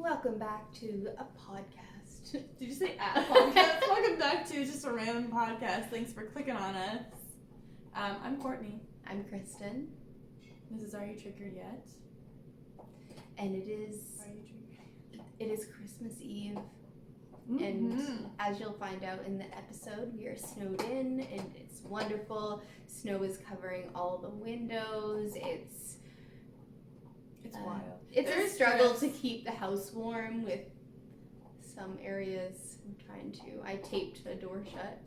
Welcome back to a podcast. Did you say a podcast? Welcome back to just a random podcast. Thanks for clicking on us. I'm Courtney. I'm Kristen. This is Are You Triggered Yet? And it is Are You Triggered? it is Christmas Eve. Mm-hmm. And as you'll find out in the episode, we are snowed in and it's wonderful. Snow is covering all the windows. It's wild. It's There's a struggle stress. to keep the house warm with some areas. I taped the door shut.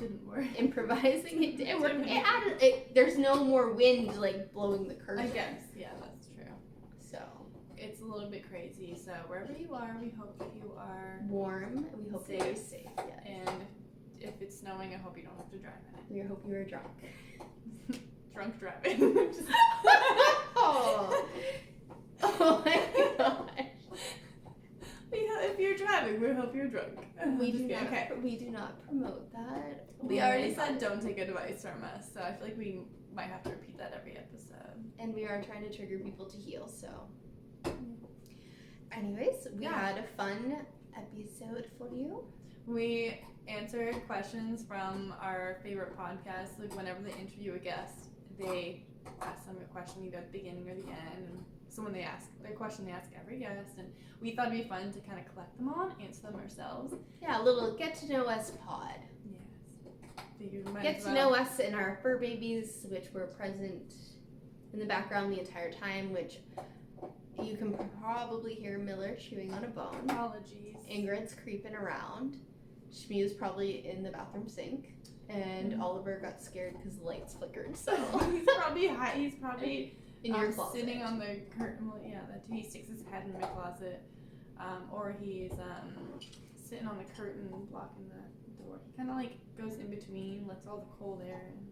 Didn't work. Improvising it worked. There's no more wind like blowing the curtain. I guess. Yeah, that's true. So It's a little bit crazy. So wherever you are, we hope that you are warm. We hope safe. you're safe. Yes. And if it's snowing, I hope you don't have to drive in We hope you are drunk. it. Drunk driving. Just- Oh. Oh my gosh. If you're driving, we hope you're drunk. We Just do kidding. not. Okay. We do not promote that. We already said don't take advice from us, so I feel like we might have to repeat that every episode. And we are trying to trigger people to heal. So, anyways, we Yeah. had a fun episode for you. We answered questions from our favorite podcasts. Like whenever they interview a guest, they ask them a question either at the beginning or the end. And so when they ask their question, they ask every guest, and we thought it'd be fun to kind of collect them all and answer them ourselves. Yeah, a little get to know us pod. Yes. Figured we might Get as to well. know us and our fur babies, which were present in the background the entire time, which you can probably hear Miller chewing on a bone. Apologies. Ingrid's creeping around. Shmew's probably in the bathroom sink. And Oliver got scared because the lights flickered, so he's probably high. He's probably in your closet. sitting on the curtain. Well, yeah, that he sticks his head in my closet, or he's sitting on the curtain blocking the door. He kind of like goes in between, lets all the cold air in.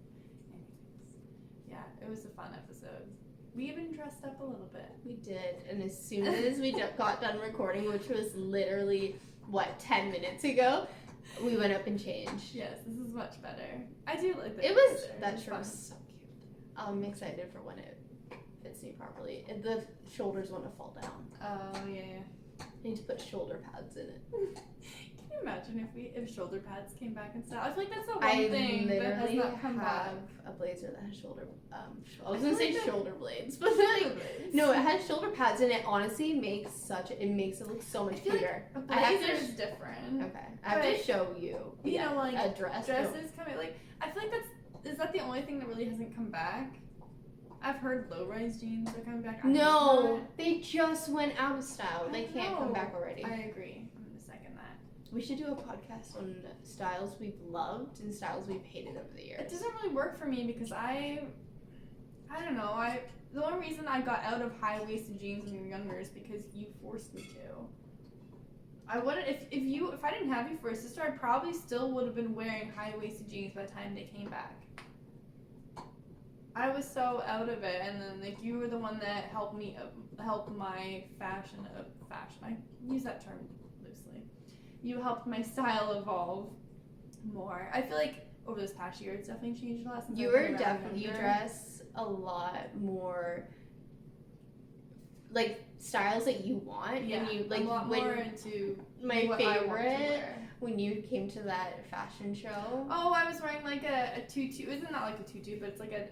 Anyways, yeah, it was a fun episode. We even dressed up a little bit. We did, and as soon as we got done recording, which was literally 10 minutes ago, we went up and changed. Yes, this is much better. I do like that. It was better. that It's shirt fun. was so cute. I'm excited for when it fits me properly. The shoulders want to fall down. Oh yeah. I need to put shoulder pads in it. Can you imagine if shoulder pads came back in style? I feel like that's the one I thing that has literally not come back. have a blazer that has shoulder. I was I gonna feel say like shoulder blades, but like no, it has shoulder pads, and it honestly makes it look so much I feel like cuter. a I have blazer to is different. Okay, I have to But, show you. You know, like a dress. dresses coming. Like I feel like is that the only thing that really hasn't come back? I've heard low-rise jeans are coming back. No, they just went out of style. They I can't come know. back already. I agree. I'm gonna second that. We should do a podcast on styles we've loved and styles we've hated over the years. It doesn't really work for me because I don't know. The only reason I got out of high-waisted jeans when we were younger is because you forced me to. I wouldn't if I didn't have you for a sister, I probably still would have been wearing high-waisted jeans by the time they came back. I was so out of it, and then like you were the one that helped me help my fashion. I use that term loosely. You helped my style evolve more. I feel like over this past year, it's definitely changed a lot. Since You I've were been around definitely, you younger. dress a lot more like styles that you want. Yeah, and you like a lot when more into my what I want to favorite wear. when you came to that fashion show. Oh, I was wearing like a tutu. It's not like a tutu, but it's like a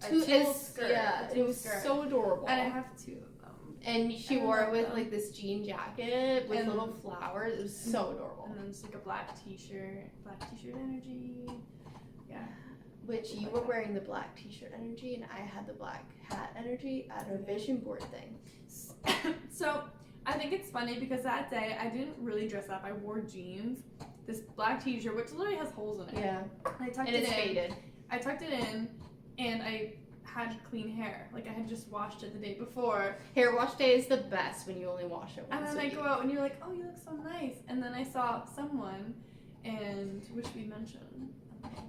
Tulle tulle skirt. Yeah, a it tulle was skirt. so adorable. And I have two of them. And she I wore it love with them. like this jean jacket with And- little flowers. It was so adorable. And then just like a black t-shirt energy. Yeah. Which you were wearing the black t-shirt energy, and I had the black hat energy at a vision board thing. So I think it's funny because that day I didn't really dress up. I wore jeans, this black t-shirt, which literally has holes in it. Yeah, I tucked and it it's in. faded. I tucked it in, and I had clean hair. Like I had just washed it the day before. Hair wash day is the best when you only wash it And once then a I week. go out and you're like, oh, you look so nice. And then I saw someone, and which we mentioned.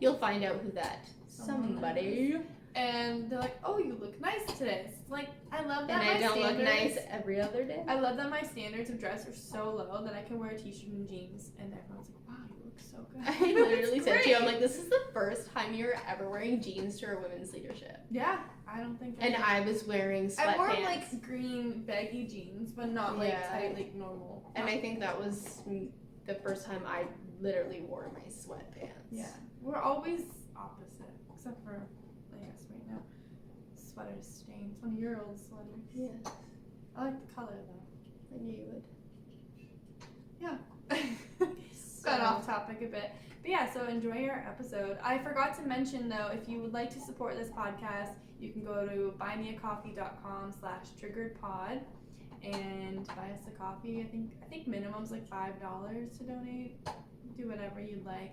You'll find out who that somebody. and they're like, "Oh, you look nice today." It's like, I love that. And I don't look nice every other day. I love that my standards of dress are so low that I can wear a t-shirt and jeans, and everyone's like, "Wow, you look so good." I literally It's said to you, I'm great. like, this is the first time you're ever wearing jeans to a women's leadership. Yeah, I don't think. And I was wearing sweatpants. I wore like green baggy jeans, but not like Yeah. tight, like normal. And I think that was the first time I literally wore my sweatpants. Yeah, we're always opposite, except for, I guess right now, sweater stains. One of your old sweaters. Yeah. I like the color though. I knew you would. Yeah. Got off topic a bit. But yeah, so enjoy your episode. I forgot to mention though, if you would like to support this podcast, you can go to buymeacoffee.com/triggeredpod and buy us a coffee. I think minimum's like $5 to donate. Do whatever you'd like.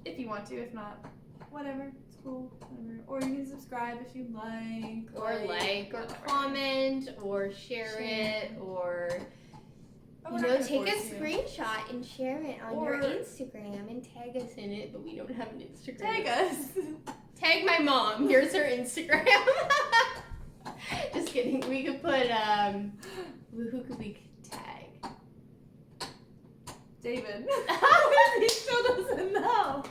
If you want to, if not, whatever. It's cool. Whatever. Or you can subscribe if you'd like. Or or whatever. comment, or share it, or But you we're know, not gonna take a force you. screenshot and share it on your Or- Instagram and tag us in it, but we don't have an Instagram. Tag us. Tag my mom. Here's her Instagram. Just kidding. We could put who could we tag? David. He still doesn't know.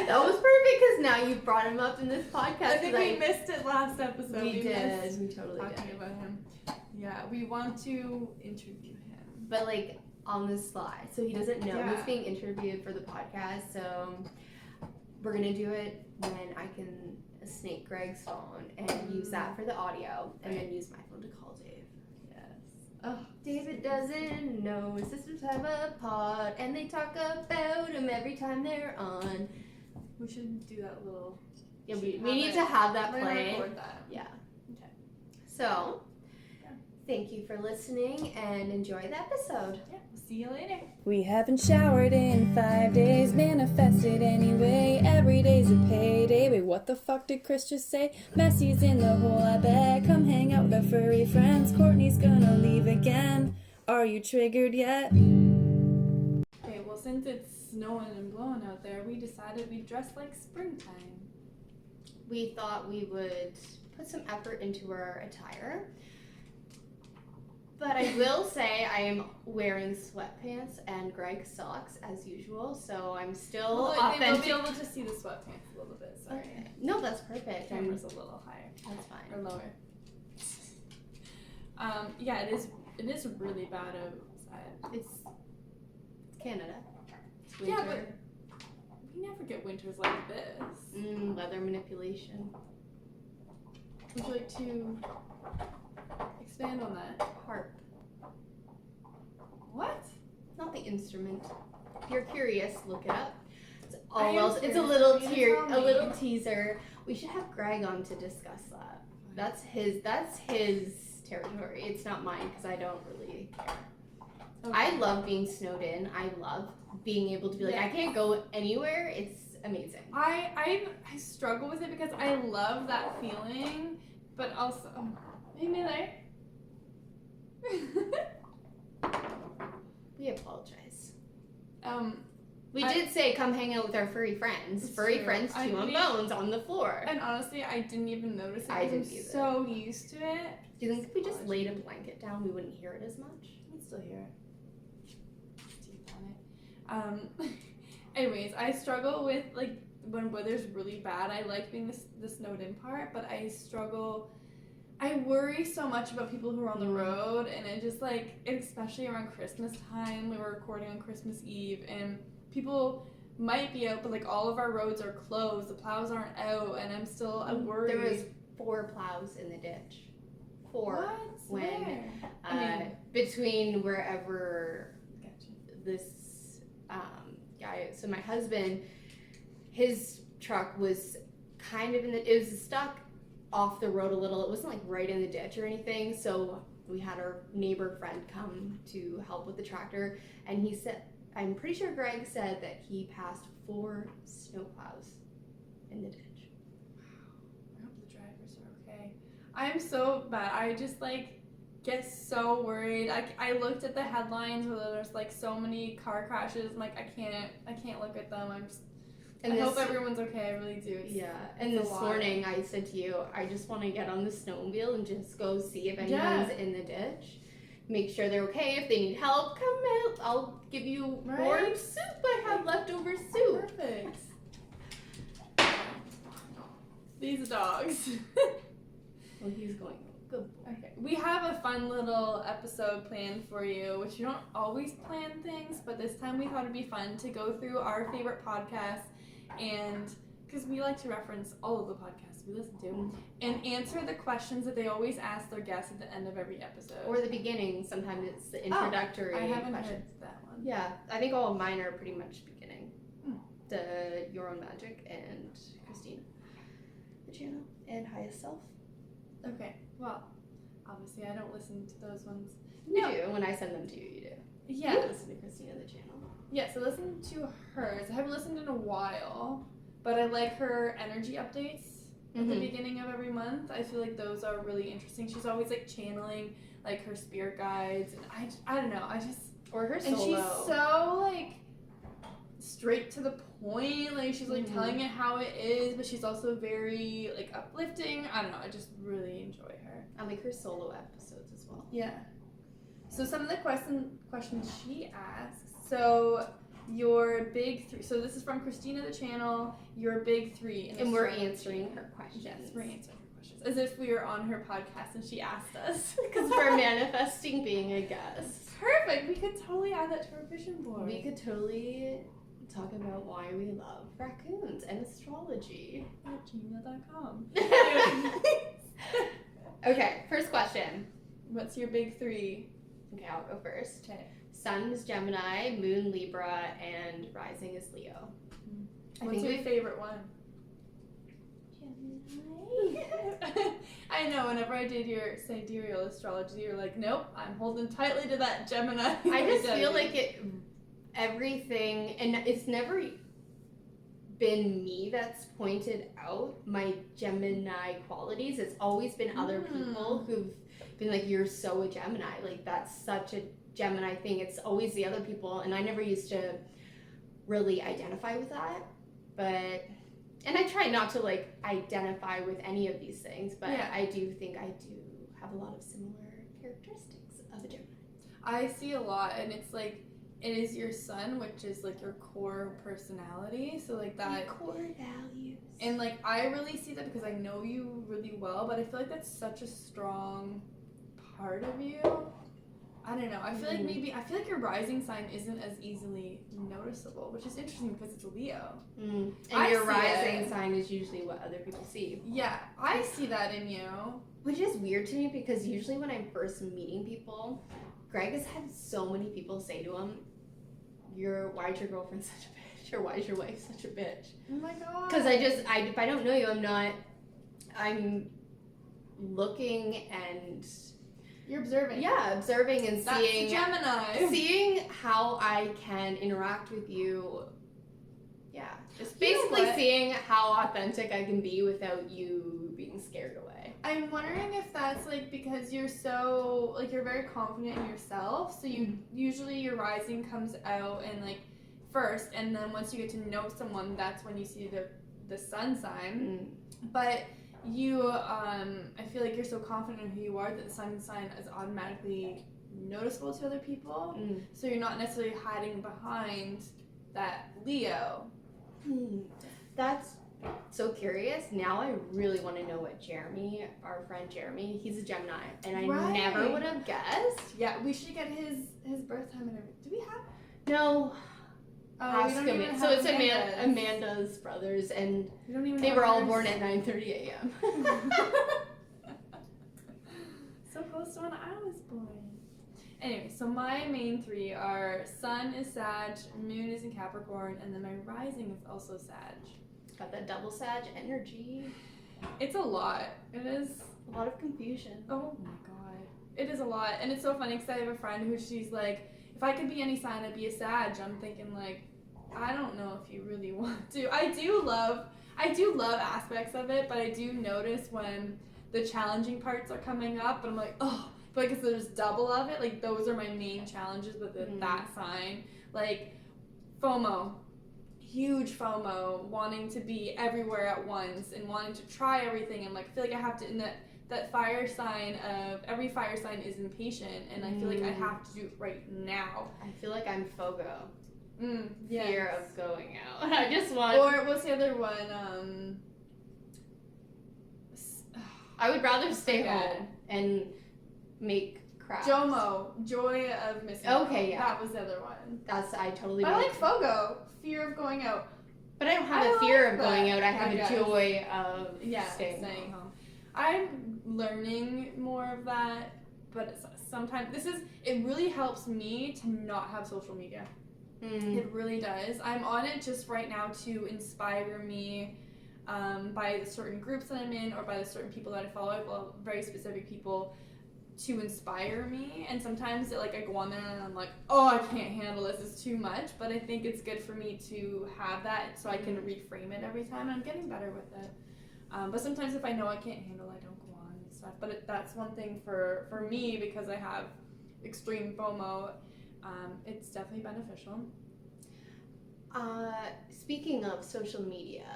That was perfect because now you brought him up in this podcast. I think we missed it last episode. We did. missed We totally talking did. about him. Yeah, we want to interview him. But like on the slide, so he doesn't know Yeah. he's being interviewed for the podcast. So we're gonna do it when I can snake Greg's phone and use that for the audio, and then use my phone to call Dave. Yes. Oh, David doesn't know his sisters have a pod, and they talk about him every time they're on. we should do that little. Yeah, we Have need it. to have that We're gonna play. record that. Yeah. Okay. So, Yeah. thank you for listening and enjoy the episode. Yeah. We'll see you later. We haven't showered in 5 days, manifested anyway. Every day's a payday. Wait, what the fuck did Kris just say? Messi's in the hole, I bet. Come hang out with our furry friends. Courtney's gonna leave again. Are you triggered yet? Okay. Well, since it's snowing and blowing out there, we decided we'd dress like springtime. We thought we would put some effort into our attire. But I will say I am wearing sweatpants and Greg socks as usual, so I'm still Well, they will authentic. be able to see the sweatpants a little bit. Sorry. Okay. No, that's perfect. Camera's a little higher. That's fine. Or lower. Yeah, it is really bad outside. It's Canada. It's Yeah, winter. We never get winters like this. Weather manipulation. Would you like to expand on that? Harp. What? Not the instrument. If you're curious, look it up. It's I am almost. It's a curious. little Can you tell a me? little teaser. We should have Greg on to discuss that. That's his territory. It's not mine because I don't really care. Okay. I love being snowed in. I love being able to be like, I Yes. can't go anywhere. It's amazing. I struggle with it because I love that feeling, but also hey Miller. We apologize. We I- did say come hang out with our furry friends. It's Furry true. friends, I two on mean- bones on the floor. And honestly, I didn't even notice it. I because didn't I'm either. so used to it. Do you think if we just laid a blanket down, we wouldn't hear it as much? I can still hear it. Teeth on it. Anyways, I struggle with like when weather's really bad. I like being the snowed in part, but I struggle. I worry so much about people who are on the road, and it just like, especially around Christmas time. We were recording on Christmas Eve, and people might be out, but like all of our roads are closed. The plows aren't out, and I'm worried. There was 4 plows in the ditch. 4. What? when, Where? I mean- Between wherever Gotcha. this guy, so my husband, his truck was kind of it was stuck off the road a little. It wasn't like right in the ditch or anything, so we had our neighbor friend come to help with the tractor, and he said, I'm pretty sure Greg said that he passed 4 snowplows in the ditch. I hope the drivers are okay. I'm so bad. I just like get so worried. I looked at the headlines where there's like so many car crashes. I'm like I can't look at them. I'm just And I hope everyone's okay. I really do. And this morning I said to you, I just want to get on the snowmobile and just go see if anyone's in the ditch. Make sure they're okay. If they need help, come out. I'll give you more soup. I have leftover soup. Perfect. These dogs. Well, he's going. Good boy. Okay. We have a fun little episode planned for you, which we don't always plan things, but this time we thought it'd be fun to go through our favorite podcasts, and because we like to reference all of the podcasts we listen to, and answer the questions that they always ask their guests at the end of every episode. Or the beginning. Sometimes it's the introductory I haven't questions. heard that one. Yeah, I think all of mine are pretty much beginning. The Your Own Magic and Christina, the channel, and Highest Self. Okay, well, obviously I don't listen to those ones. You do. When I send them to you, you do. Yeah. You listen to Christina, the channel. Yes, I listen to hers. I haven't listened in a while, but I like her energy updates at the beginning of every month. I feel like those are really interesting. She's always like channeling like her spirit guides, and I don't know. Or her and solo. she's so like straight to the point. Like she's like telling it how it is, but she's also very like uplifting. I don't know. I just really enjoy her. I like her solo episodes as well. Yeah. So some of the questions she asks. So your big three. So this is from Christina the channel. Your big three. In And we're astrology. answering her questions. Yes, we're answering her questions as if we were on her podcast and she asked us. Because we're manifesting being a guest. Perfect. We could totally add that to our vision board. We could totally talk about why we love raccoons and astrology. At gmail.com. Okay, first question. What's your big three? Okay, I'll go first. Okay. Sun is Gemini, Moon Libra, and Rising is Leo. What's your favorite one? Gemini. I know, whenever I did your sidereal astrology, you're like, nope, I'm holding tightly to that Gemini. I just feel like everything, and it's never been me that's pointed out my Gemini qualities. It's always been other people who've been like, you're so a Gemini. Like, that's such a Gemini thing. It's always the other people, and I never used to really identify with that. But, and I try not to, like, identify with any of these things, but I do think I do have a lot of similar characteristics of a Gemini. I see a lot, and it's like, it is your sun, which is like your core personality. So like that core values. And like I really see that because I know you really well, but I feel like that's such a strong part of you. I don't know. I feel like your rising sign isn't as easily noticeable, which is interesting because it's a Leo. And your rising sign is usually what other people see. Yeah, I see that in you. Which is weird to me because usually when I'm first meeting people, Greg has had so many people say to him, why is your girlfriend such a bitch? Or why is your wife such a bitch? Oh my god. Because if I don't know you, I'm looking and... You're observing. Yeah, observing and That's seeing... Gemini. Seeing how I can interact with you. Yeah. Just basically seeing how authentic I can be without you being scared away. I'm wondering if that's like because you're so like you're very confident in yourself, so you usually your rising comes out and like first, and then once you get to know someone, that's when you see the sun sign. But you I feel like you're so confident in who you are that the sun sign is automatically noticeable to other people, so you're not necessarily hiding behind that Leo. That's so curious. Now I really want to know what Jeremy, our friend Jeremy, he's a Gemini, and I never would have guessed. Yeah, we should get his birth time and everything. Do we have? No. Ask we don't him. So it's Amanda's brothers, and they were all born at 9:30 a.m. So close to when I was born. Anyway, so my main three are Sun is Sag, Moon is in Capricorn, and then my rising is also Sag. Got that double Sag energy. It's a lot. It is a lot of confusion. Oh my god. It is a lot. And it's so funny because I have a friend who she's like, if I could be any sign, I'd be a Sag. I'm thinking like, I don't know if you really want to. I do love aspects of it, but I do notice when the challenging parts are coming up, and I'm like, oh, but because there's double of it, like those are my main challenges with that sign. Like FOMO, huge FOMO, wanting to be everywhere at once and wanting to try everything, and like feel like I have to, in that fire sign of every fire sign is impatient, and I feel like I have to do it right now. I feel like I'm FOGO. Yes. Fear of going out. I just want. Or what's the other one? I would rather stay Yeah. home and make crafts. JOMO, joy of missing Okay, out. yeah. That was the other one. I totally. I like FOGO, fear of going out. But I don't have I a fear like of going that, out. I have I a guess. joy of Staying home. I'm learning more of that, but sometimes it really helps me to not have social media. It really does. I'm on it just right now to inspire me by the certain groups that I'm in, or by the certain people that I follow. I follow very specific people to inspire me, and sometimes I go on there and I'm like, oh, I can't handle this, it's too much, but I think it's good for me to have that so I can reframe it every time, and I'm getting better with it. But sometimes if I know I can't handle it, I don't go on and stuff. But that's one thing for me, because I have extreme FOMO. It's definitely beneficial. Speaking of social media,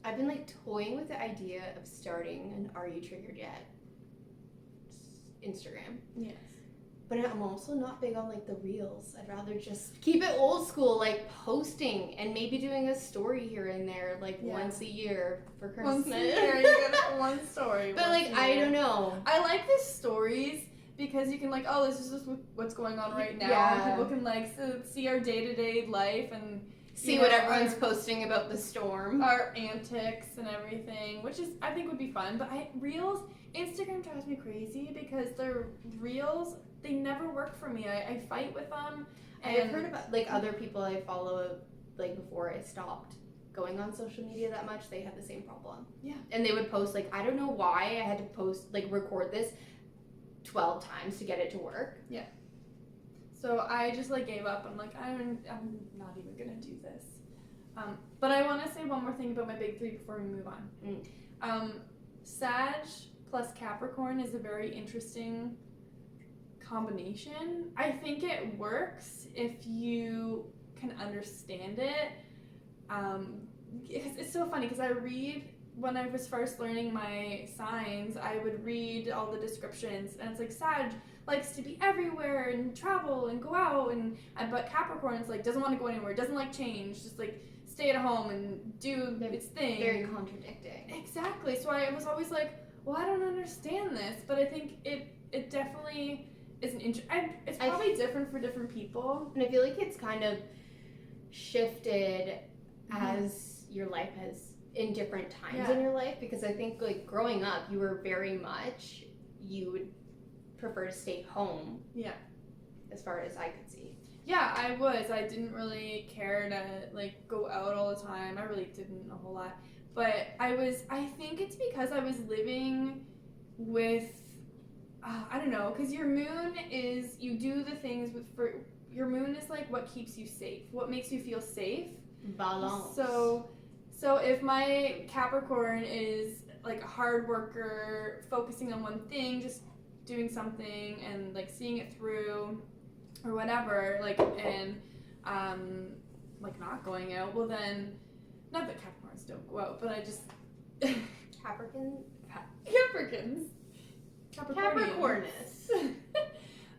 I've been toying with the idea of starting an Are You Triggered Yet Instagram. Yes. But I'm also not big on the reels. I'd rather just keep it old school, posting and maybe doing a story here and there, once a year for Christmas. Once a year, you get one story. But I don't know. I like the stories because you can oh, this is just what's going on right now. Yeah. People can see our day-to-day life and See what everyone's posting about the storm. Our antics and everything, which I think would be fun. But reels, Instagram drives me crazy because their reels, they never work for me. I fight with them. And I've heard about other people I follow, before I stopped going on social media that much, they had the same problem. Yeah. And they would post I don't know why I had to post record this 12 times to get it to work. Yeah. So I just gave up. I'm I'm not even gonna do this. But I want to say one more thing about my big three before we move on. Sag plus Capricorn is a very interesting combination. I think it works if you can understand it. It's so funny because when I was first learning my signs, I would read all the descriptions, and it's Sag likes to be everywhere and travel and go out, but Capricorn's doesn't want to go anywhere, doesn't like change, just stay at home and do its thing. Very contradicting. Exactly. So I was always well, I don't understand this, but I think it definitely is it's probably different for different people. And I feel it's kind of shifted as your life has in different times in your life, because I think growing up you were very much, you would prefer to stay home. Yeah. As far as I could see. Yeah, I didn't really care to go out all the time. I really didn't a whole lot. But I think it's because I was living with I don't know, because your moon is, you do the things your moon is what keeps you safe, what makes you feel safe. Balance. So if my Capricorn is a hard worker, focusing on one thing, just doing something and seeing it through or whatever, and not going out, well then, not that Capricorns don't go out, but I just Capricornus.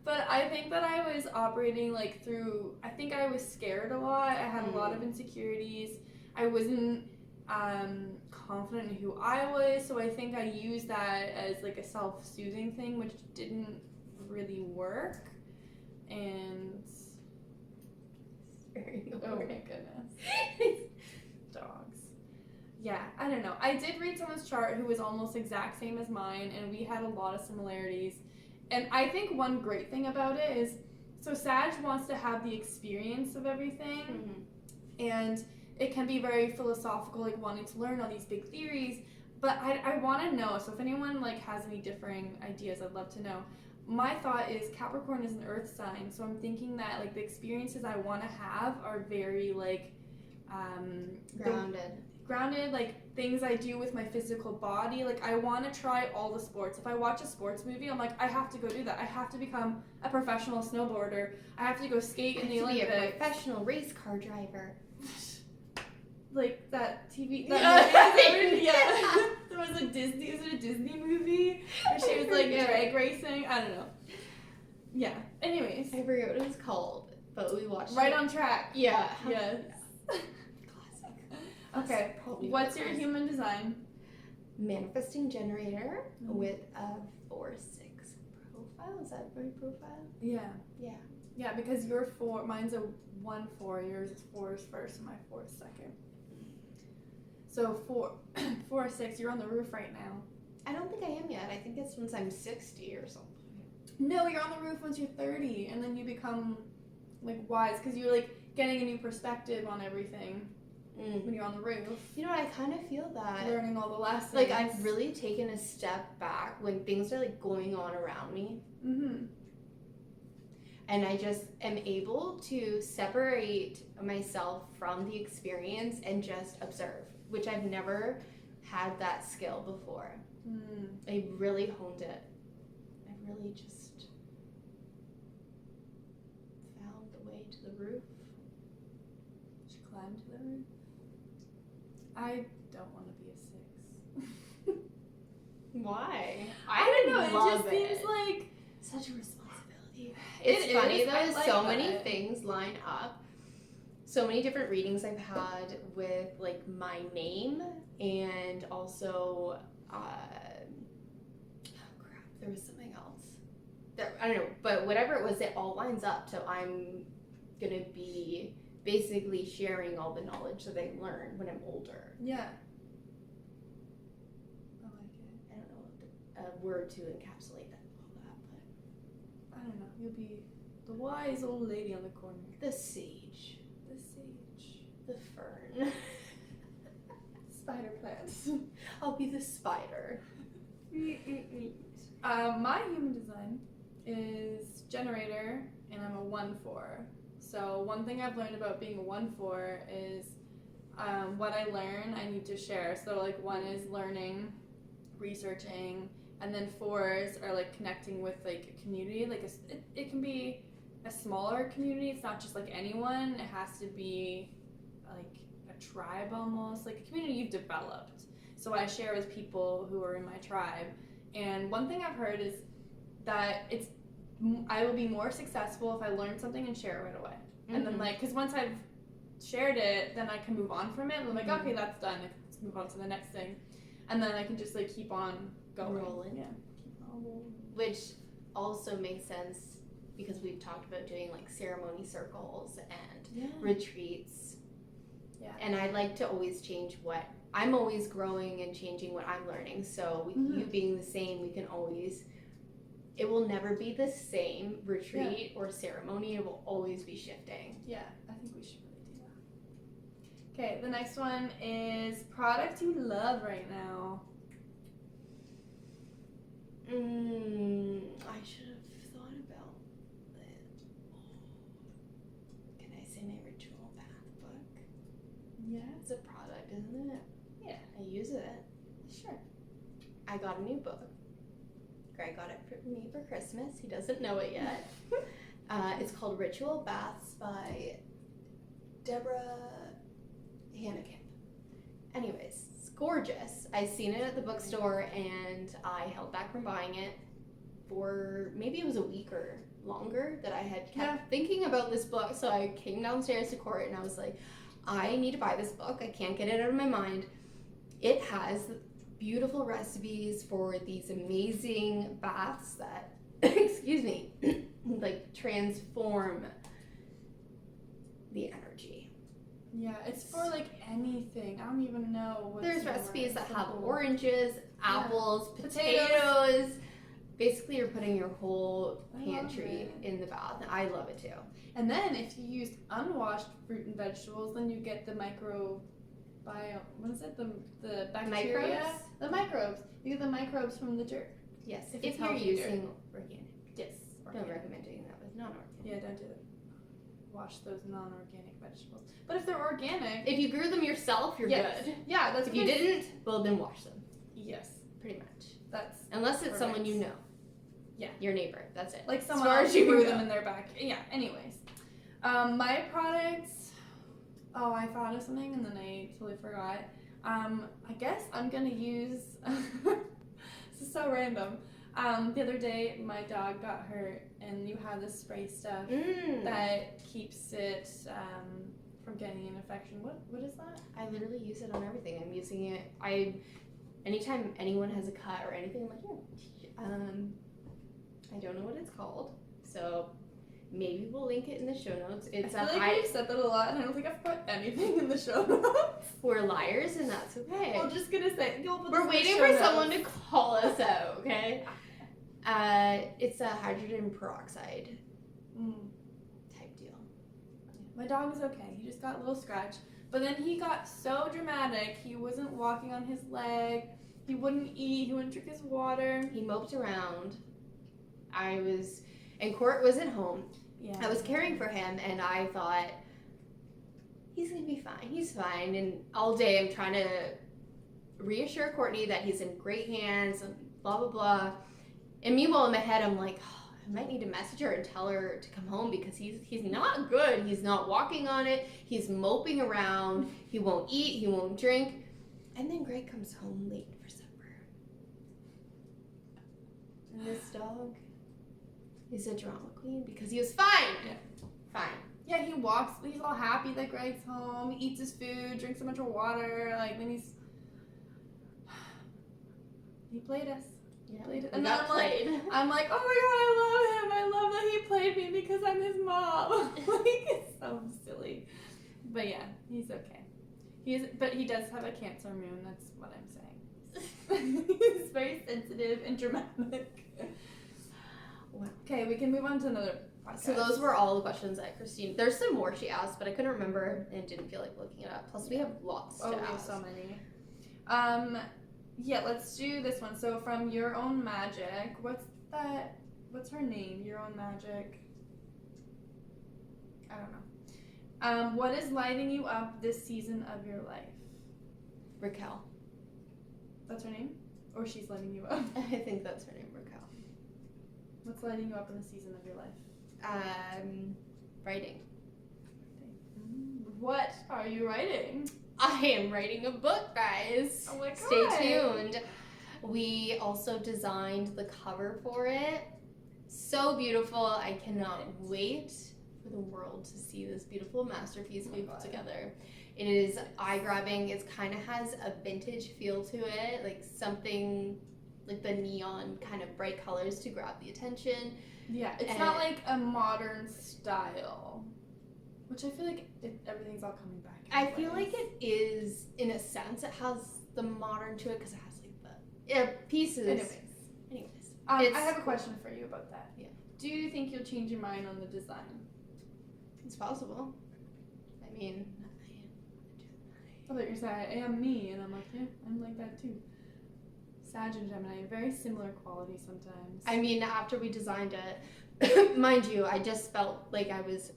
But I think that I was operating through, I think I was scared a lot. I had a lot of insecurities. I wasn't confident in who I was, so I think I used that as a self-soothing thing, which didn't really work. And oh my goodness. Dogs. Yeah, I don't know. I did read someone's chart who was almost exact same as mine, and we had a lot of similarities. And I think one great thing about it is, so Sag wants to have the experience of everything, and it can be very philosophical, wanting to learn all these big theories, but I want to know, so if anyone has any differing ideas, I'd love to know. My thought is Capricorn is an earth sign, so I'm thinking that the experiences I want to have are very grounded, things I do with my physical body. I want to try all the sports. If I watch a sports movie, I'm I have to go do that. I have to become a professional snowboarder. I have to go skate in the Olympics. Be a professional race car driver. like that TV. Yeah. There was a Disney. Is it a Disney movie where she was like drag racing? I don't know. Yeah. Anyways, I forget what it was called, but we watched right it. on track. Yeah. Yes. Classic. Okay. Probably What's what your it was. human design? Manifesting generator Mhm. with a 4-6 profile. Is that my profile? Yeah. Yeah. Yeah, because you're 4. Mine's a 1-4. Yours is 4 is first, and my 4 is second. So 4 6. You're on the roof right now. I don't think I am yet. I think it's once I'm 60 or something. No, you're on the roof once you're 30, and then you become like wise because you're like getting a new perspective on everything when you're on the roof. You know, I kind of feel that. Learning all the lessons. Like, I've really taken a step back when things are like going on around me. Mm-hmm. And I just am able to separate myself from the experience and just observe, which I've never had that skill before. I really honed it. I really just found the way to the roof. Did you climb to the roof? I don't want to be a 6. Why? I don't know. love It just seems like such a responsibility. It It's funny is. though, I like so many that. things line up. So many different readings I've had with like my name and also there was something else. I don't know, but whatever it was, it all lines up. So I'm gonna be basically sharing all the knowledge that I learned when I'm older. yeah. I like it. I don't know a word to encapsulate all that, but I don't know. You'll be the wise old lady on the corner. the sage, The sage. the fern. Spider plants. I'll be the spider. My human design is generator, and I'm a 1-4. So one thing I've learned about being a 1-4 is what I learn, I need to share. So like 1 is learning, researching, and then 4s are like connecting with like a community. Like it can be a smaller community. It's not just like anyone. It has to be like a tribe almost, like a community you've developed. So I share with people who are in my tribe. And one thing I've heard is that I will be more successful if I learn something and share it right away. And then like, because once I've shared it, then I can move on from it. And I'm like, okay, that's done. Let's move on to the next thing. And then I can just like keep on going. Rolling. Yeah. Keep on rolling. Which also makes sense because we've talked about doing like ceremony circles and retreats. Yeah. And I like to always change what I'm always growing and changing what I'm learning. So with you being the same, we can always, it will never be the same retreat or ceremony. It will always be shifting. Yeah, I think we should really do that. Okay, the next one is product you love right now. I should have thought about it. Can I say my ritual bath book? Yeah. It's a product, isn't it? Yeah. I use it. Sure. I got a new book. Greg got it for me for Christmas. He doesn't know it yet. It's called Ritual Baths by Deborah Hannekamp. Anyways, it's gorgeous. I seen it at the bookstore and I held back from buying it for maybe it was a week or longer that I had kept thinking about this book. So I came downstairs to Kort and I was like, I need to buy this book. I can't get it out of my mind. It has beautiful recipes for these amazing baths that, excuse me, like transform the energy. Yeah, it's for like anything. I don't even know what. There's recipes that have simple. oranges, apples, potatoes. Basically, you're putting your whole pantry in the bath. And I love it too. And then if you use unwashed fruit and vegetables, then you get the microbiome. What is it? The bacteria. Microbes? The microbes. You get the microbes from the dirt. Yes, If if it's you're healthy using organic. Yes. Don't recommend doing that with non-organic. Yeah, don't do it. Wash those non-organic vegetables. But if they're organic, If you grew them yourself, you're yes. good. Yeah, that's If you good. didn't, well then wash them. Yes, Pretty much. that's Unless it's someone you know. Yeah. Your neighbor. That's it. like As someone far else as you grew know. them in their back. Yeah. Anyways, my products. Oh, I thought of something and then I totally forgot. I guess I'm gonna use. This is so random. The other day, my dog got hurt, and you have this spray stuff that keeps it from getting an infection. What is that? I literally use it on everything. I'm using it. Anytime anyone has a cut or anything, I'm like, I don't know what it's called, so maybe we'll link it in the show notes. It's I feel like we've said that a lot, and I don't think I've put anything in the show notes. We're liars, and that's okay. I'm just gonna say we're waiting for someone to call us out. Okay. It's a hydrogen peroxide type deal. My dog is okay. He just got a little scratch. But then he got so dramatic. He wasn't walking on his leg. He wouldn't eat. He wouldn't drink his water. He moped around. And Kort wasn't home. Yeah. I was caring for him, and I thought, he's going to be fine. He's fine. And all day I'm trying to reassure Courtney that he's in great hands, and blah, blah, blah. And meanwhile, in my head, I'm like, I might need to message her and tell her to come home because he's not good. He's not walking on it. He's moping around. He won't eat. He won't drink. And then Greg comes home late for supper. And this dog is a drama queen because he was fine. Yeah. Fine. Yeah, he walks. He's all happy that Greg's home. He eats his food, drinks a bunch of water. Like, then he played us. Yeah, Played it. we And got played. I'm like, oh my god, I love him. I love that he played me because I'm his mom. Like, it's so silly. But yeah, he's okay. But he does have a Cancer moon. That's what I'm saying. He's very sensitive and dramatic. Wow. Okay, we can move on to another podcast. So those were all the questions that Christine. There's some more she asked, but I couldn't remember and didn't feel like looking it up. Plus, we have lots to we have ask. so many. Yeah, let's do this one. So from Your Own Magic, what's her name? Your Own Magic. I don't know. What is lighting you up this season of your life? Raquel. That's her name? Or she's lighting you up? I think that's her name, Raquel. What's lighting you up in the season of your life? Writing. What are you writing? I am writing a book, guys. Oh my god. Stay tuned. We also designed the cover for it. So beautiful. I cannot wait for the world to see this beautiful masterpiece we put together. It is eye-grabbing. It kind of has a vintage feel to it, like something like the neon kind of bright colors to grab the attention. Yeah, it's not like a modern style, which I feel like everything's all coming back. I feel like it is, in a sense, it has the modern to it because it has like the pieces. Anyways. I have a question for you about that. Yeah. Do you think you'll change your mind on the design? It's possible. I mean, I thought you said I am me, and I'm like, yeah, I'm like that too. Sag and Gemini, very similar qualities sometimes. I mean, after we designed it, mind you, I just felt like I was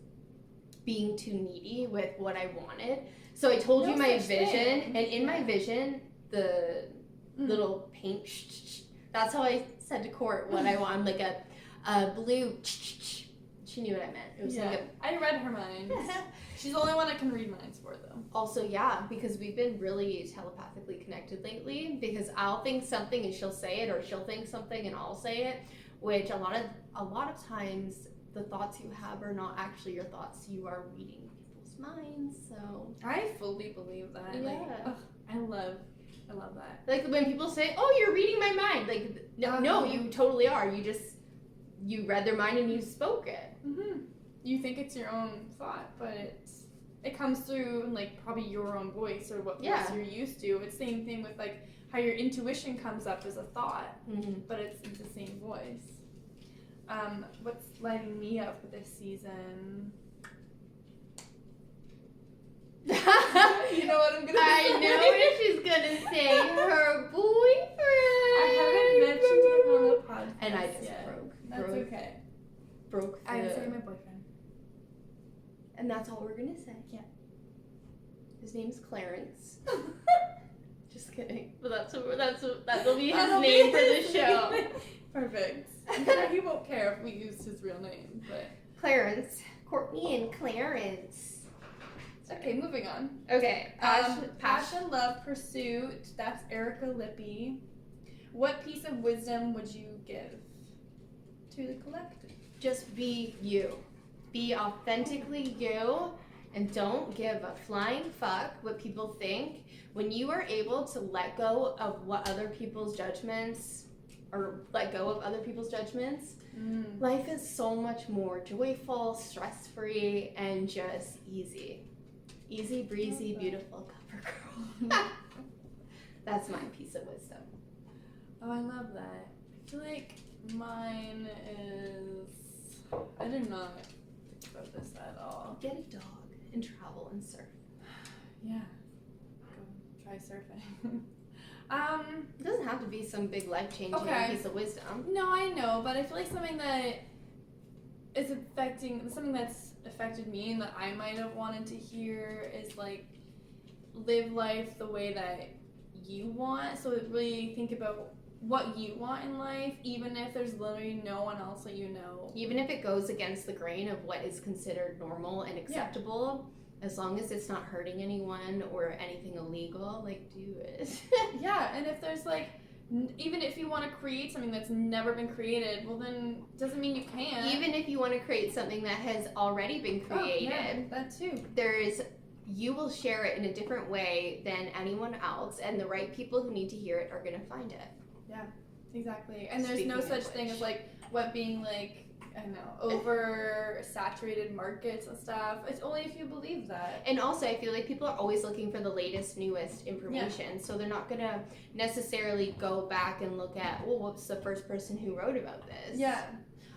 being too needy with what I wanted. So I told you my vision, and in my vision, the little paint, that's how I said to Kort what I want, like a blue, she knew what I meant. It was like I read her mind. She's the only one I can read minds for, though. Also, yeah, because we've been really telepathically connected lately, because I'll think something and she'll say it, or she'll think something and I'll say it, which a lot of times the thoughts you have are not actually your thoughts. You are reading people's minds, so. I fully believe that. Yeah. Like, I love that. Like when people say, oh, you're reading my mind. Like, no, you totally are. You read their mind and you spoke it. Mm-hmm. You think it's your own thought, but it comes through in like probably your own voice or what voice you're used to. It's the same thing with like how your intuition comes up as a thought, but it's in the same voice. What's lighting me up this season? You know what I'm gonna say? I know what she's gonna say. Her boyfriend. I haven't mentioned him on the podcast And I just yet. broke. That's okay. Broke. I can say my boyfriend. And that's all we're gonna say. Yeah. His name's Clarence. Just kidding. But that'll be his That'll name be for the his show. name. Perfect. I'm sure he won't care if we use his real name, but Clarence. Courtney and Clarence. Okay, moving on. Okay. Passion, love, pursuit. That's Erica Lippy. What piece of wisdom would you give to the collective? Just be you. Be authentically you, and don't give a flying fuck what people think. When you are able to let go of what other people's judgments, life is so much more joyful, stress-free, and just easy. Easy breezy, beautiful cover girl. That's my piece of wisdom. Oh, I love that. I feel like mine is... I did not think about this at all. Get a dog and travel and surf. Yeah. Go try surfing. It doesn't have to be some big life-changing piece of wisdom. No, I know, but I feel like something that is something that's affected me and that I might have wanted to hear is like, live life the way that you want. So really think about what you want in life, even if there's literally no one else that you know. Even if it goes against the grain of what is considered normal and acceptable, as long as it's not hurting anyone or anything illegal, like, do it. Yeah, and if there's like, even if you want to create something that's never been created, well then, doesn't mean you can't. Even if you want to create something that has already been created, that too. You will share it in a different way than anyone else, and the right people who need to hear it are going to find it. Yeah, exactly. And there's no such thing as like what being like, I don't know, over saturated markets and stuff. It's only if you believe that. And also, I feel like people are always looking for the latest, newest information, so they're not gonna necessarily go back and look at, well, what's the first person who wrote about this? Yeah.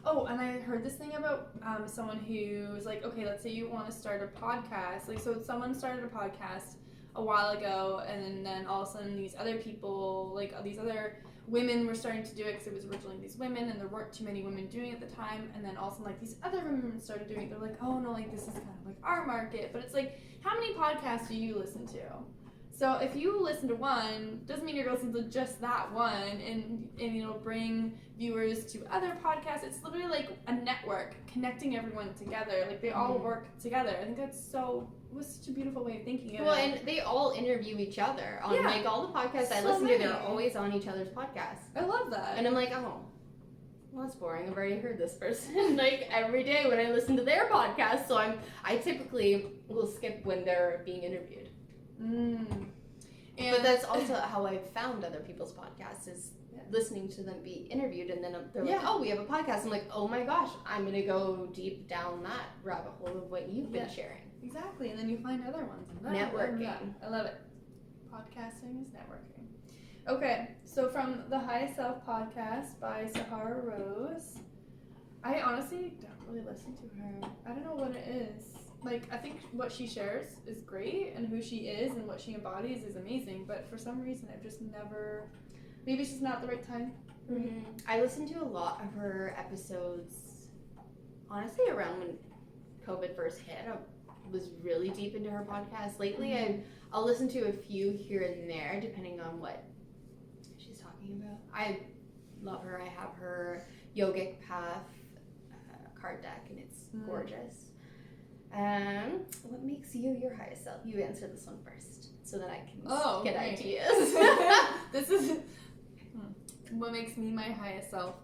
Oh, and I heard this thing about someone who was like, okay, let's say you want to start a podcast. Like, so someone started a podcast a while ago, and then all of a sudden these other people, like these other women were starting to do it because it was originally these women and there weren't too many women doing it at the time, and then all of a sudden like these other women started doing it. They're like, oh no, like this is kind of like our market. But it's like, how many podcasts do you listen to? So if you listen to one, doesn't mean you're going to listen to just that one and you know, bring viewers to other podcasts. It's literally like a network connecting everyone together. Like they all work together. I think it was such a beautiful way of thinking of it. Well, and they all interview each other on like all the podcasts I listen to. They're always on each other's podcasts. I love that. And I'm like, oh, well, that's boring. I've already heard this person like every day when I listen to their podcast. So I typically will skip when they're being interviewed. But that's also how I've found other people's podcasts, is listening to them be interviewed, and then they're like, oh, we have a podcast. I'm like, oh my gosh, I'm going to go deep down that rabbit hole of what you've been sharing. Exactly, and then you find other ones. Networking. I love it. Podcasting is networking. Okay, so from the Highest Self podcast by Sahara Rose, I honestly don't really listen to her. I don't know what it is. Like, I think what she shares is great, and who she is and what she embodies is amazing, but for some reason I've just never, maybe it's just not the right time for me. I listened to a lot of her episodes, honestly, around when COVID first hit. I was really deep into her podcast. Lately, I'll listen to a few here and there, depending on what she's talking about. I love her. I have her Yogic Path card deck, and it's gorgeous. What makes you your highest self? You answer this one first, so that I can get ideas. This is what makes me my highest self.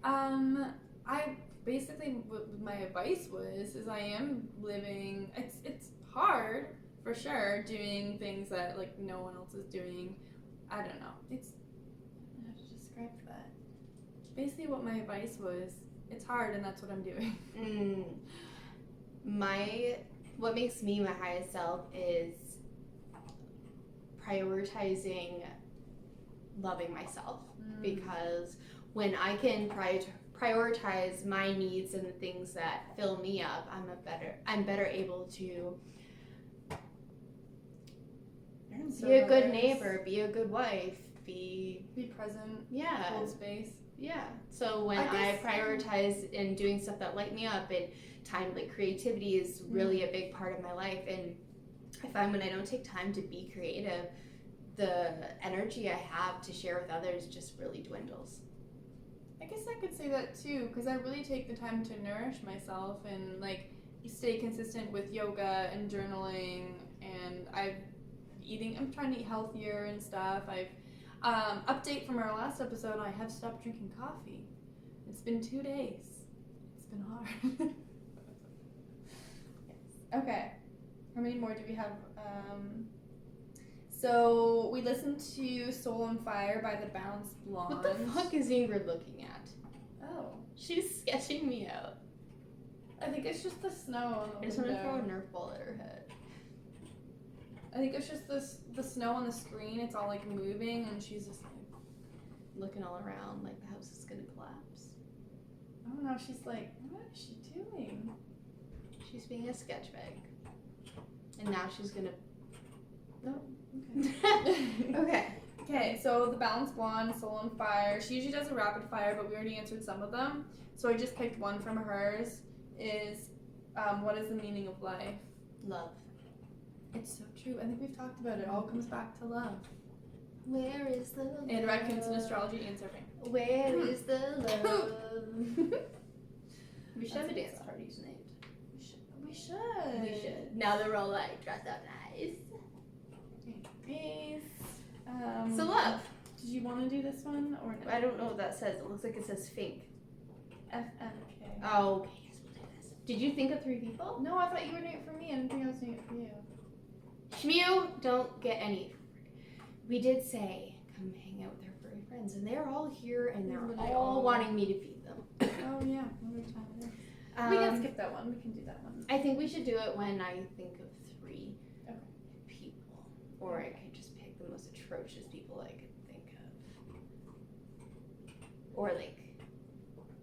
I basically, what my advice is I am living. It's hard for sure, doing things that like no one else is doing. I don't know. I don't know how to describe that. Basically, what my advice was. It's hard, and that's what I'm doing. What makes me my highest self is prioritizing loving myself, because when I can prioritize my needs and the things that fill me up, I'm better able to be a good neighbor, be a good wife, be present, hold space. Yeah. So when I prioritize in doing stuff that light me up, and time, like creativity is really a big part of my life, and I find when I don't take time to be creative, the energy I have to share with others just really dwindles. I guess I could say that too, because I really take the time to nourish myself and like stay consistent with yoga and journaling, and I'm trying to eat healthier and stuff. Update from our last episode, I have stopped drinking coffee. It's been 2 days. It's been hard. Yes. Okay. How many more do we have? So we listened to Soul on Fire by the Balanced Blonde. What the fuck is Ingrid looking at? Oh. She's sketching me out. I think it's just the snow on the I just want to throw a window. Nerf ball at her head. I think it's just the snow on the screen. It's all like moving, and she's just like, Looking all around like the house is gonna collapse. I don't know. She's like, what is she doing? She's being a sketch bag. And now she's gonna... No. Okay. Okay. Okay, so the Balanced Blonde, Soul on Fire. She usually does a rapid fire, but we already answered some of them. So I just picked one from hers. Is what is the meaning of life? Love. It's so true. I think we've talked about it. It all comes back to love. Where is the love? And raccoons in astrology and surfing. Where is the love? We should have a That's dance party tonight. We should. We should. Now they're all like dressed up nice. Anyways, So love. did you want to do this one or no? I don't know what that says. It looks like it says fink. FMK. Oh, okay. Yes, we'll do this. Did you think of 3 people? No, I thought you were doing it for me. I didn't think I was doing it for you. Shmew, don't get any. We did say, come hang out with our furry friends, and they're all here, and they're But they all all- wanting me to feed them. Oh yeah, another time it is. We can skip that one. We can do that one. I think we should do it when I think of 3 Okay. people, or I could just pick the most atrocious people I could think of, or like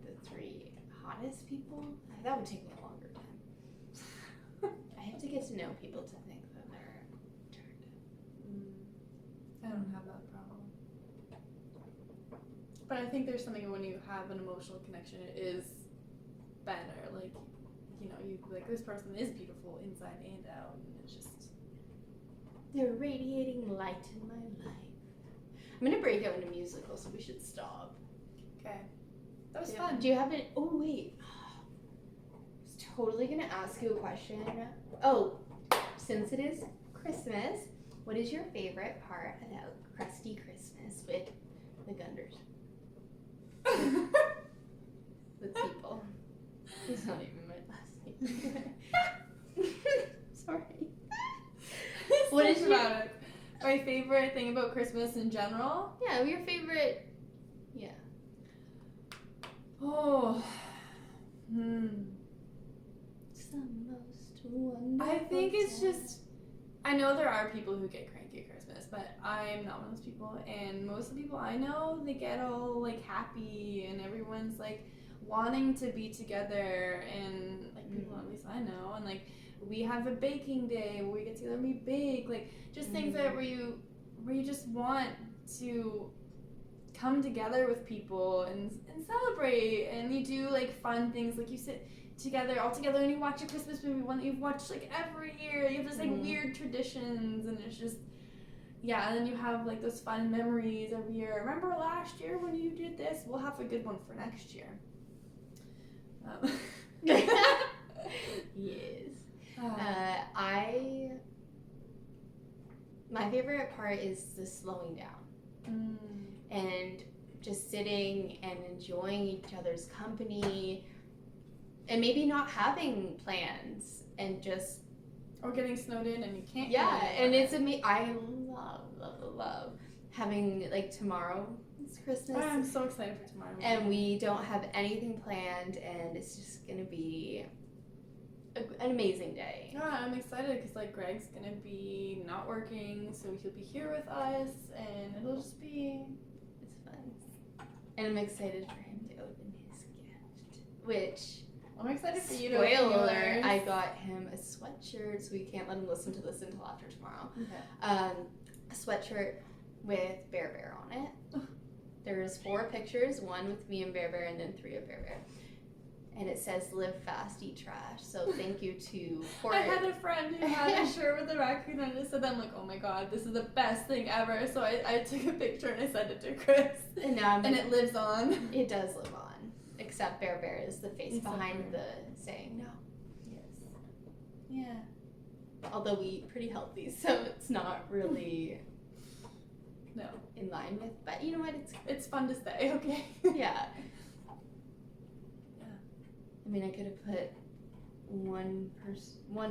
the 3 hottest people. That would take me a longer time. I have to get to know people to think that they're attractive. I don't have that problem. But I think there's something when you have an emotional connection, it is better. Like, you know, you like this person is beautiful inside and out, and it's just. They're radiating light in my life. I'm gonna break out into musical, so we should stop. Okay. That was Yeah. fun. Do you have it? Oh wait, I was totally gonna ask you a question. Oh, since it is Christmas, what is your favorite part about Crusty Christmas with the Gunders? With people. It's not even my last name. Sorry. What is your- about it? My favorite thing about Christmas in general? Yeah, your favorite. Yeah. Oh. It's the most wonderful. I think it's time. just. I know there are people who get cranky at Christmas, but I'm not one of those people. And most of the people I know, they get all like happy, and everyone's like wanting to be together, and like people at least I know, and like we have a baking day where we get together and we bake, like just things that where you just want to come together with people and celebrate, and you do like fun things, like you sit together all together and you watch a Christmas movie, one that you've watched like every year. You have this like weird traditions, and it's just and then you have like those fun memories every year. Remember last year when you did this? We'll have a good one for next year. Yes. My favorite part is the slowing down and just sitting and enjoying each other's company, and maybe not having plans and just or getting snowed in and you can't. and it's I love having like tomorrow is Christmas. I'm so excited for tomorrow. And we don't have anything planned, and it's just gonna be an amazing day. Yeah, I'm excited because like Greg's gonna be not working, so he'll be here with us, and it'll just be. It's fun, and I'm excited for him to open his gift. Which, I'm excited for you to. open spoiler alert, yours. I got him a sweatshirt, so we can't let him listen to this until after tomorrow. Okay. A sweatshirt with Bear Bear on it. There's 4 pictures, 1 with me and Bear Bear, and then 3 of Bear Bear. And it says, "Live fast, eat trash." So thank you to Kort. I had a friend who had a shirt with a raccoon on it, so I'm like, oh my god, this is the best thing ever. So I took a picture and I sent it to Chris. And now and it lives on. It does live on, except Bear Bear is the face Except behind for- the saying no. Yes. Yeah. Although we eat pretty healthy, so it's not really No. in line with. But you know what? It's fun to say, okay? Yeah. Yeah. I mean, I could have put one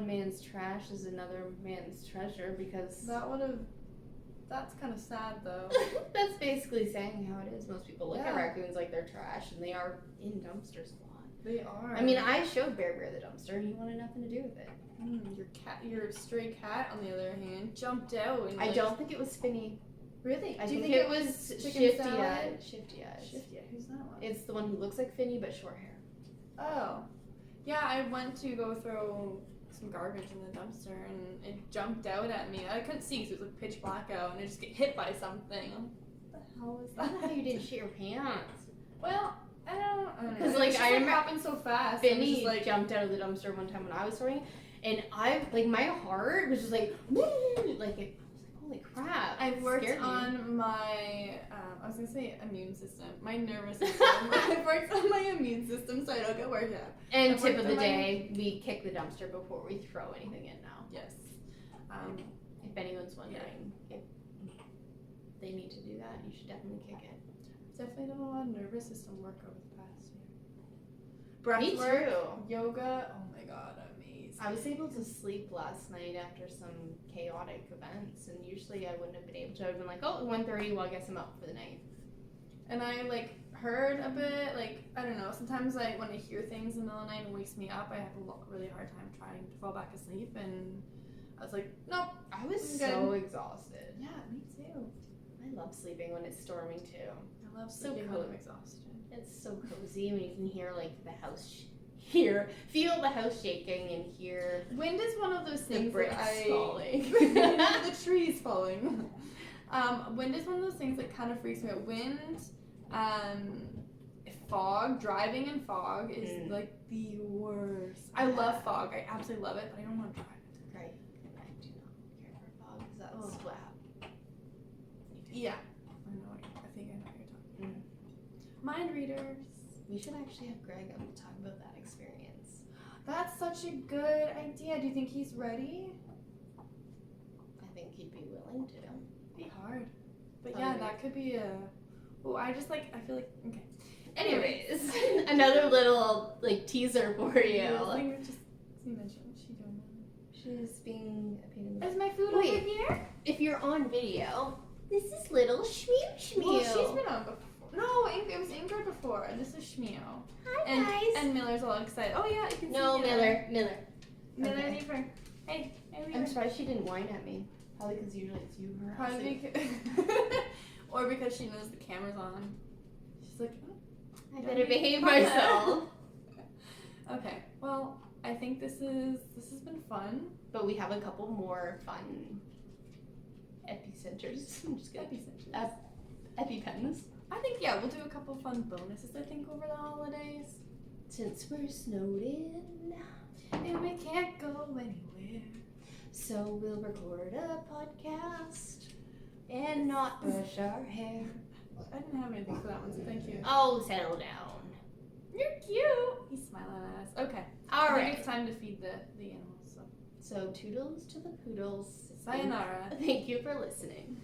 man's trash is another man's treasure because That's kind of sad, though. that's basically saying how it is. Most people look at Yeah. raccoons like they're trash, and they are in dumpsters a lot. They are. I mean, I showed Bear the dumpster, and he wanted nothing to do with it. Your stray cat, on the other hand, jumped out. And I don't think it was Finny. Really? I Do you think it was chicken Shifty salad? Eyes. Shifty Eyes. Shifty. Who's that one? It's the one who looks like Finny but short hair. Oh. Yeah, I went to go throw some garbage in the dumpster and it jumped out at me. I couldn't see because it was like pitch black out and I just get hit by something. What the hell was I that? don't know how you didn't shit your pants. Well, I don't know. 'Cause, It like, just, I remember happened so fast. It was Finny just, like, jumped out of the dumpster one time when I was throwing, and my heart was just like, like it. Holy crap! I've worked Scared me. on my, I was gonna say immune system, my nervous system. I've worked on my immune system so I don't get worked up. And I've tip worked of the on my- day, we kick the dumpster before we throw anything in now. Yes. If anyone's wondering if they need to do that, you should definitely kick it. Definitely done a lot of nervous system work over the past year. Me Breathwork, too. yoga, oh my god, amazing. I was able to sleep last night after some chaotic events, and usually I wouldn't have been able to. I've been like, oh, 1:30, well, I guess I'm up for the night. And I heard a bit, I don't know, sometimes when I hear things in the middle of the night and it wakes me up, I have a really hard time trying to fall back asleep, and I was like, nope. I was I'm so good. exhausted. Yeah, me too. I love sleeping when it's storming too. I love So sleeping when cozy. I'm exhausted. It's so cozy when you can hear the house, feel the house shaking and hear Wind is one of those the things bricks that falling. the trees falling. Wind is one of those things that kind of freaks me out. Wind, fog, driving in fog is the worst. I love fog. I absolutely love it, but I don't want to drive it. Right. I do not care for fog because that's what happened. Yeah. I think I know what you're talking about. Mind readers. We should actually have Greg on to talk about that experience. That's such a good idea. Do you think he's ready? I think he'd be willing to. Be hard. But I yeah, agree. that could be a. Oh, I feel like okay. Anyways, another little teaser for you. Just you mentioned she doing She's being a pain in the that. Is my food Wait. over here? If you're on video, this is little Shmew. Well, she's been on before. No, it was Ingrid before, and this is Shmeo. Hi guys. And Miller's all excited. Oh yeah, you can No, see Miller. Miller's Okay. your friend. Hey, Miller. I'm surprised she didn't whine at me. Probably because usually it's you who are Probably or because she knows the camera's on. She's like, oh, I don't better make behave fun of myself. Okay, well, I think this has been fun. But we have a couple more fun epicenters. I'm just kidding. Epicenters. EpiPens. I think we'll do a couple fun bonuses. I think over the holidays, Since we're snowed in, and we can't go anywhere. so we'll record a podcast and not brush our hair. I didn't have anything for that one, so thank you. Oh, settle down. You're cute. He's smiling at us. Okay. All I think right. it's time to feed the animals. So So toodles to the poodles. sayonara. Thank you for listening.